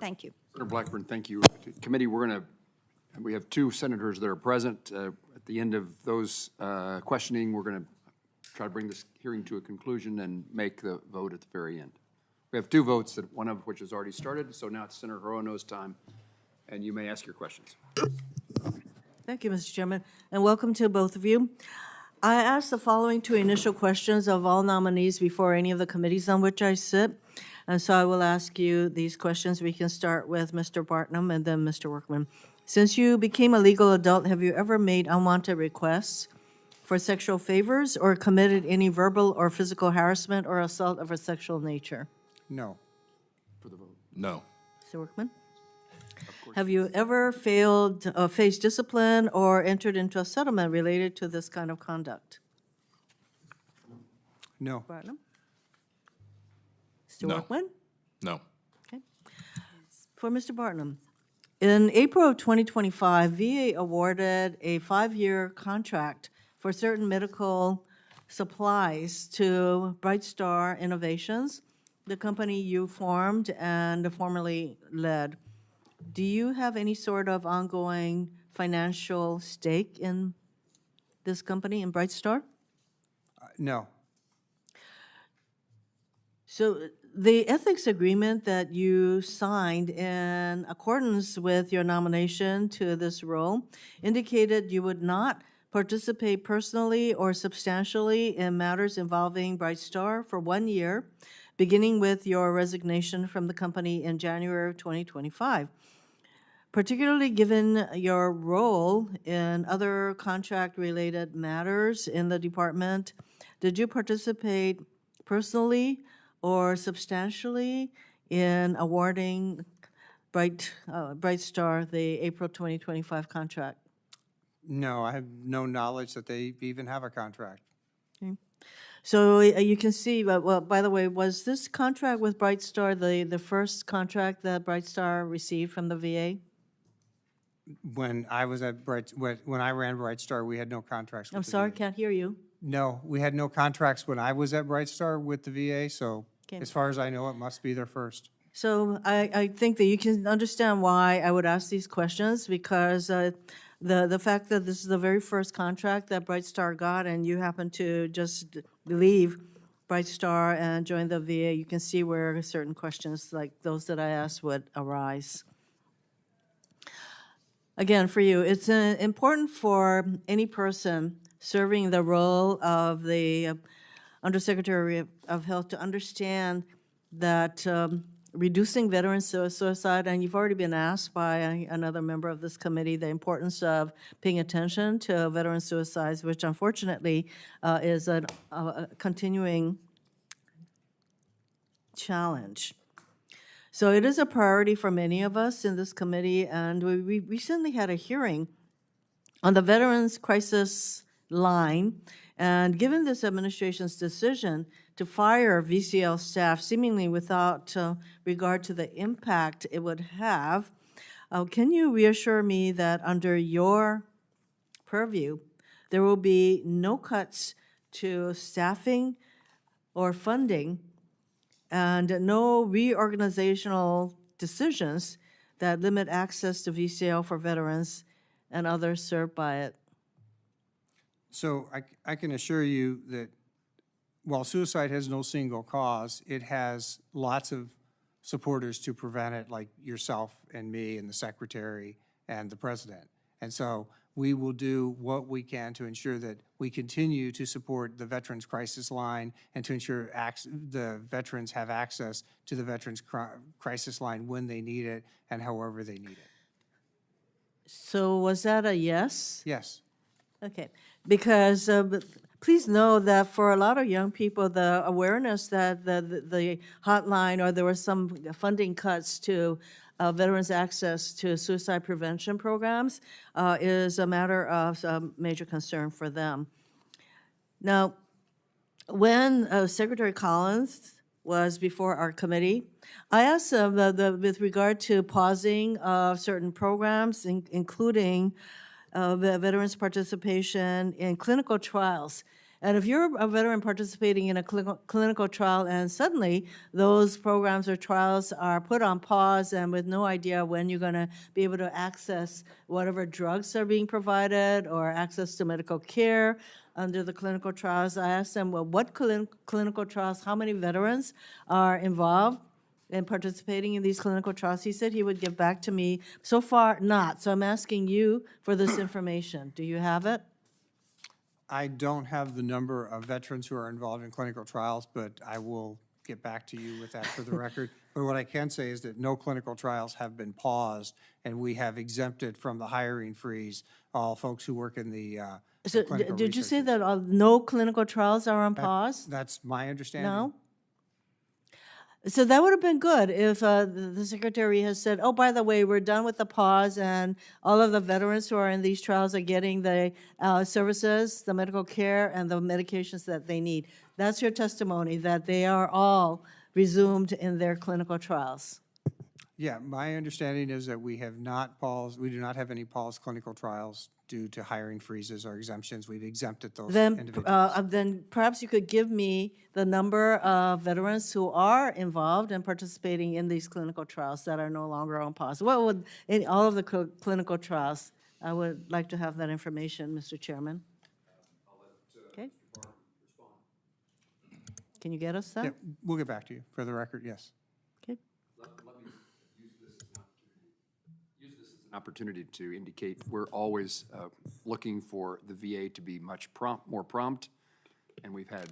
Thank you. Senator Blackburn, thank you. Committee, we have two senators that are present. At the end of those questioning, we're going to try to bring this hearing to a conclusion and make the vote at the very end. We have two votes, one of which has already started, so now it's Senator Hirono's time, and you may ask your questions. Thank you, Mr. Chairman, and welcome to both of you. I asked the following two initial questions of all nominees before any of the committees on which I sit, and so I will ask you these questions. We can start with Mr. Bartrum and then Mr. Workman. Since you became a legal adult, have you ever made unwanted requests for sexual favors or committed any verbal or physical harassment or assault of a sexual nature? No. For the vote. No. Mr. Workman? Have you ever faced discipline or entered into a settlement related to this kind of conduct? No. Bartrum? Mr. No. Workman? No. Okay. For Mr. Bartrum, in April of 2025, VA awarded a 5-year contract for certain medical supplies to Bright Star Innovations, the company you formed and formerly led. Do you have any sort of ongoing financial stake in this company, in Bright Star? No. So the ethics agreement that you signed in accordance with your nomination to this role indicated you would not participate personally or substantially in matters involving Bright Star for 1 year, beginning with your resignation from the company in January of 2025. Particularly given your role in other contract-related matters in the department, did you participate personally or substantially in awarding Bright Star the April 2025 contract? No, I have no knowledge that they even have a contract. Okay. So you can see, well, by the way, was this contract with Bright Star the first contract that Bright Star received from the VA? When I was at when I ran Bright Star, we had no contracts with I'm the sorry, VA. can't hear you. No, we had no contracts when I was at Bright Star with the VA, so Okay. as far as I know, it must be their first. So I think that you can understand why I would ask these questions, because the fact that this is the very first contract that Bright Star got and you happen to just leave Bright Star and join the VA, you can see where certain questions like those that I asked would arise. Again, for you, it's important for any person serving the role of the Undersecretary of Health to understand that reducing veteran suicide, and you've already been asked by another member of this committee, the importance of paying attention to veteran suicides, which unfortunately is a continuing challenge. So it is a priority for many of us in this committee, and we recently had a hearing on the Veterans Crisis Line, and given this administration's decision to fire VCL staff seemingly without regard to the impact it would have, can you reassure me that under your purview, there will be no cuts to staffing or funding and no reorganizational decisions that limit access to VCL for veterans and others served by it? So I can assure you that while suicide has no single cause, it has lots of supporters to prevent it, like yourself and me and the Secretary and the President. And so we will do what we can to ensure that we continue to support the Veterans Crisis Line and to ensure the veterans have access to the Veterans Crisis Line when they need it and however they need it. So was that a yes? Yes. Okay, because please know that for a lot of young people, the awareness that the hotline or there were some funding cuts to veterans' access to suicide prevention programs is a matter of major concern for them. Now, when Secretary Collins was before our committee, I asked him with regard to pausing certain programs, including veterans' participation in clinical trials, And if you're a veteran participating in a clinical trial and suddenly those programs or trials are put on pause and with no idea when you're going to be able to access whatever drugs are being provided or access to medical care under the clinical trials, I asked them, well, what clinical trials, how many veterans are involved in participating in these clinical trials? He said he would get back to me. So far, not. So I'm asking you for this information. Do you have it? I don't have the number of veterans who are involved in clinical trials, but I will get back to you with that for the record. But what I can say is that no clinical trials have been paused, and we have exempted from the hiring freeze all folks who work in the So clinical did you say research. that no clinical trials are on pause? That's my understanding. No? So that would have been good if the secretary has said, oh, by the way, we're done with the pause and all of the veterans who are in these trials are getting the services, the medical care, and the medications that they need. That's your testimony, that they are all resumed in their clinical trials. Yeah, my understanding is that we have not paused, we do not have any paused clinical trials due to hiring freezes or exemptions. We've exempted those individuals. Then perhaps you could give me the number of veterans who are involved and participating in these clinical trials that are no longer on pause. What would, in all of the clinical trials, I would like to have that information, Mr. Chairman. Okay. Can you get us that? Yeah, we'll get back to you. For the record, yes. Okay. Let me use this as an opportunity to indicate we're always looking for the VA to be much more prompt, and we've had